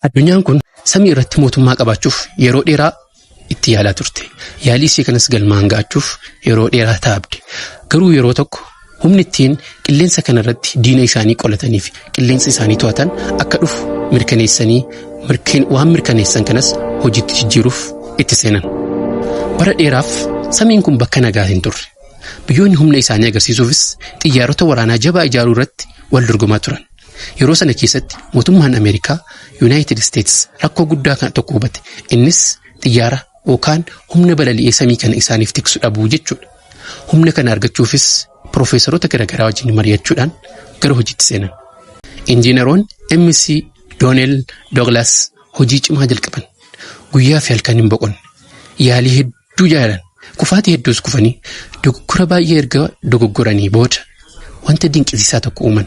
Addunyaan kun samii irratti mootummaa qabaachuuf yeroo dheeraa itti yaalaa turte. Yaalii ishee kanas galmaan ga'achuuf yeroo dheeraa taabde. Garuu yeroo tokko humni ittiin qilleensa kanarratti diina isaanii qolatanii fi qilleensa isaanii to'atan akka dhufu mirkaneessanii waan mirkaneessan kanas hojiitti jijjiiruuf itti seenan. Bara dheeraaf samiin kun bakka nagaa hin turre. Biyyoonni humna isaanii agarsiisuufis xiyyaarota waraanaa jabaa ijaaruu irratti wal dorgomaa turan. Yeroo sana keessatti mootummaan Ameerikaa Yuunaayitid Isteets rakkoo guddaa kana tokko hubate. Innis xiyyaara yookaan humna balali'ee samii kana isaaniif tiksu dhabuu jechuudha. Humna kana argachuufis Profeesaroota garaagaraa wajjin mari'achuudhaan gara hojiitti seenan. Injiinaroonni MC Doonel Dooglaas hojii cimaa jalqaban. Guyyaa fi halkan hin boqonne. Yaalii hedduu jaalan. Kufaatii hedduus kufanii dogoggora baay'ee erga dogoggoranii booda wanta dinqisiisaa tokko uuman.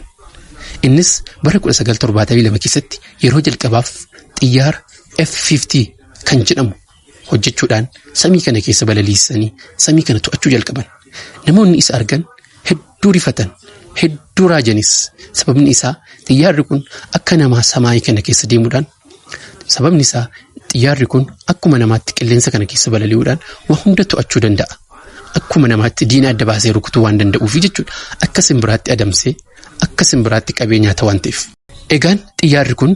Innis bara 1972 keessatti yeroo jalqabaaf xiyyaara F-50 kan jedhamu hojjechuudhaan samii kana keessa balaliisanii samii kana to'achuu jalqaban. Namoonni isa argan hedduu rifatan, hedduu raajanis. Sababni isaa xiyyaarri kun akka namaa samaayii kana keessa deemuudhaan sababni isaa xiyyaarri kun akkuma namaatti qilleensa kana keessa balali'uudhaan waa hunda to'achuu danda'a. Akkuma namaatti diina adda baasee rukutuu waan danda'uufi jechuudha. Akka simbiraatti adamsee akka simbiraatti qabee nyaata waan ta'eef. Egaan xiyyaarri kun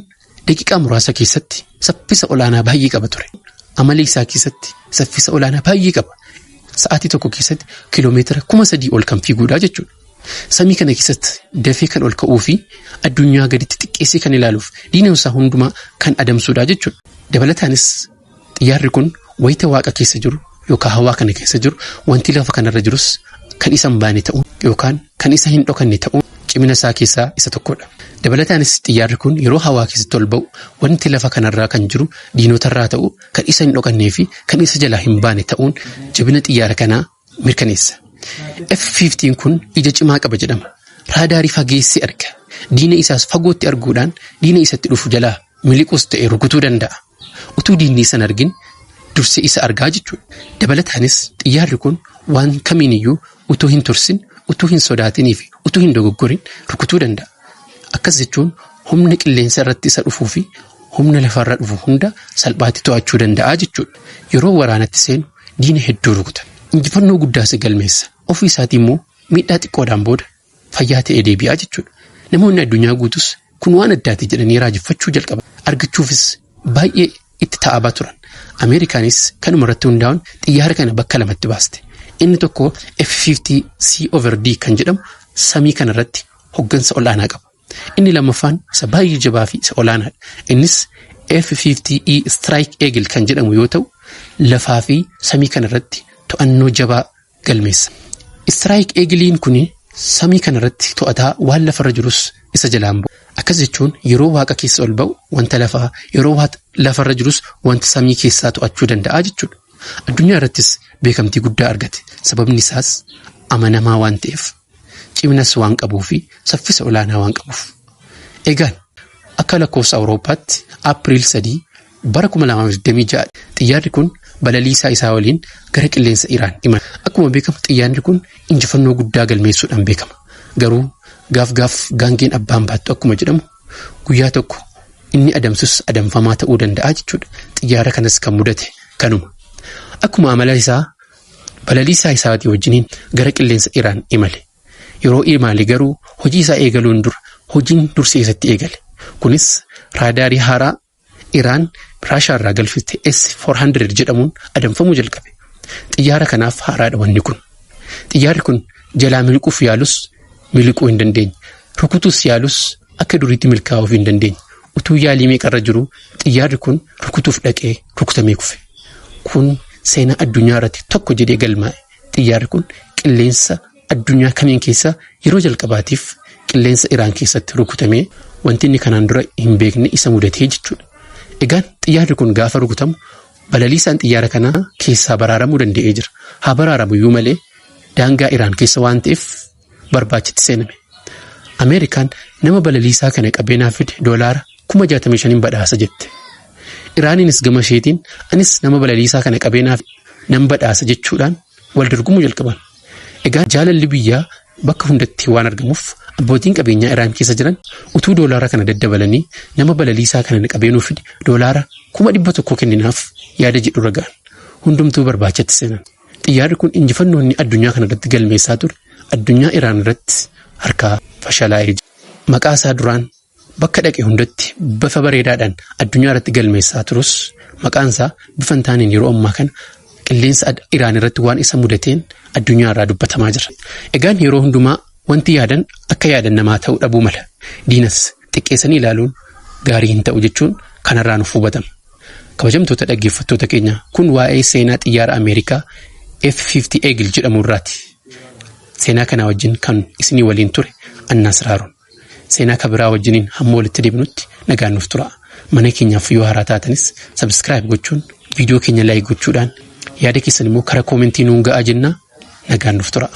daqiiqaa muraasa keessatti saffisa olaanaa baay'ee qaba ture. Amala isaa keessatti saffisa olaanaa baay'ee qaba. Sa'aatii tokko keessatti kiiloomeetira 3,000 ol kan fiiguudha jechuudha. Samii kana keessatti dafee kan ol ka'uu fi addunyaa gaditti xiqqeessee kan ilaaluuf diina isaa hundumaa kan adamsuudha jechuudha. Dabalataanis xiyyaarri kun wayita waaqa keessa jiru yookaan hawaa kana keessa jiru wanti lafa kanarra jirus kan isa hin baane ta'uun yookaan kan isa hin dhokanne ta'uun cimina isaa keessaa isa tokkodha. Dabalataanis xiyyaarri kun yeroo hawaa keessatti ol ba'u wanti lafa kanarraa kan jiru diinotarraa ta'u kan isa hin dhokannee fi kan isa jalaa hin baane ta'uun jabina xiyyaara kanaa mirkaneessa. F-50 kun ija cimaa qaba jedhama. Raadaarii fageessee arga. Diina isaas fagootti arguudhaan diina isatti dhufu jalaa miliquus ta'e rukutuu danda'a. Utuu diinni isa hin argin dursee isa argaa jechuudha. Dabalataanis xiyyaarri kun waan kamiiniyyuu utuu hin tursin, utuu hin sodaatinii fi utuu hin dogoggorin rukutuu danda'a. Akkas jechuun humna qilleensa irratti isa dhufuu fi humna lafarra dhufu hunda salphaatti to'achuu danda'a jechuudha. Yeroo waraanatti seenu diina hedduu rukuta. Injifannoo guddaas galmeessa. Ofii isaatii immoo miidhaa xiqqoodhaan booda fayyaa ta'ee deebi'aa jechuudha. Namoonni addunyaa guutus kun waan addaati jedhanii raajeffachuu jalqaban. Argachuufis baay'ee itti taa'abaa turan. Ameerikaanis kanuma irratti hundaa'uun xiyyaara kana bakka lamatti baaste. Inni tokko F-50C/D kan jedhamu samii kana irratti hoggansa olaanaa qaba. Inni lammaffaan isa baay'ee jabaa fi isa olaanaadha. Innis F-50E Strike Eagle kan jedhamu yoo ta'u lafaa fi samii kana irratti to'annoo jabaa galmeessa. Strike Eagleen kun samii kana irratti to'ataa waan lafarra jirus isa jalaan ba'u. Akkas jechuun yeroo waaqa keessa ol ba'u wanta lafaa, yeroo lafarra jirus wanta samii keessaa to'achuu danda'a jechuudha. Addunyaa irrattis beekamtii guddaa argate. Sababni isaas amanamaa waan ta'eef, ciminas waan qabuu fi saffisa olaanaa waan qabuuf. Egaan akka lakkoofsa Awurooppaatti Aapiriil 3 bara 2026 xiyyaarri kun balaliisaa isaa waliin gara qilleensa Iraan imala. Akkuma beekamu xiyyaarri kun injifannoo guddaa galmeessuudhaan beekama. Garuu gaaf gaangeen abbaan baattu akkuma jedhamu guyyaa tokko inni adamsus adamfamaa ta'uu danda'a jechuudha. Xiyyaara kanas kan mudate kanuma. Akkuma amala isaa balaliisaa isaatii wajjiniin gara qilleensa Iraan imale. Yeroo imale garuu hojii isaa eegaluun dura hojiin dursee isatti eegale. Kunis raadaarii haaraa Iraan Raashaa irraa galfite S-400 jedhamuun adamfamuu jalqabe. Xiyyaara kanaaf haaraadha wanni kun. Xiyyaarri kun jalaa miliquuf yaalus miliquu hin dandeenye. Rukutuus yaalus akka duriitti milkaa'uuf hin dandeenye. Utuu yaalii meeqarra jiru xiyyaarri kun rukutuuf dhaqee rukutamee kufe. Kun seenaa addunyaa irratti tokko jedhee galmaa'e. Xiyyaarri kun qilleensa addunyaa kamiin keessa yeroo jalqabaatiif qilleensa Iraan keessatti rukutamee wanti inni kanaan dura hin beekne isa mudatee jechuudha. Egaan xiyyaarri kun gaafa rukutamu balaliisaan xiyyaara kanaa keessaa baraaramuu danda'ee jira. Haa baraaramu iyyuu malee daangaa Iraan keessa waan ta'eef barbaachitti seename. Ameerikaan nama balaliisaa kana qabeenaa fide $65,000 badhaasa jette. Iraaniinis gama isheetiin anis nama balaliisaa kana qabeenaaf nan badhaasa jechuudhaan wal dorgomuu jalqaban. Egaa jaalalli biyyaa bakka hundatti waan argamuuf abbootiin qabeenyaa Iraan keessa jiran utuu doolaara kana daddabalanii nama balaliisaa kana qabeenuu fide doolaara 100,000 kenninaaf yaada jedhu ragaan hundumtuu barbaachatti seenan. Xiyyaarri kun injifannoonni addunyaa kana irratti galmeessaa ture addunyaa Iraan irratti harkaa fashalaa'ee jira. Maqaa isaa duraan bakka dhaqe hundatti bifa bareedaadhaan addunyaa irratti galmeessaa turus maqaan isaa bifa hin taaneen yeroo ammaa kana qilleensa Iraan irratti waan isa mudateen addunyaa irraa dubbatamaa jira. Egaan yeroo hundumaa wanti yaadan akka yaadan namaa ta'uu dhabuu mala. Diinas xiqqeessanii ilaaluun gaarii hin ta'u jechuun kanarraa nuuf hubatama. Kabajamtoota dhaggeeffattoota keenya kun waa'ee seenaa xiyyaara Ameerikaa F-50 Eagle jedhamu irraati. Seenaa kana wajjin kan isinii waliin ture Annaas Raaroon. Seenaa kabiraa wajjiniin hamma walitti deebinutti nagaan nuuf tura. Mana keenyaaf yoo haaraa taatanis subscribe gochuun viidiyoo keenya like gochuudhaan yaada keessan immoo karaa koomentii nuun ga'aa jenna nagaan nuuf tura.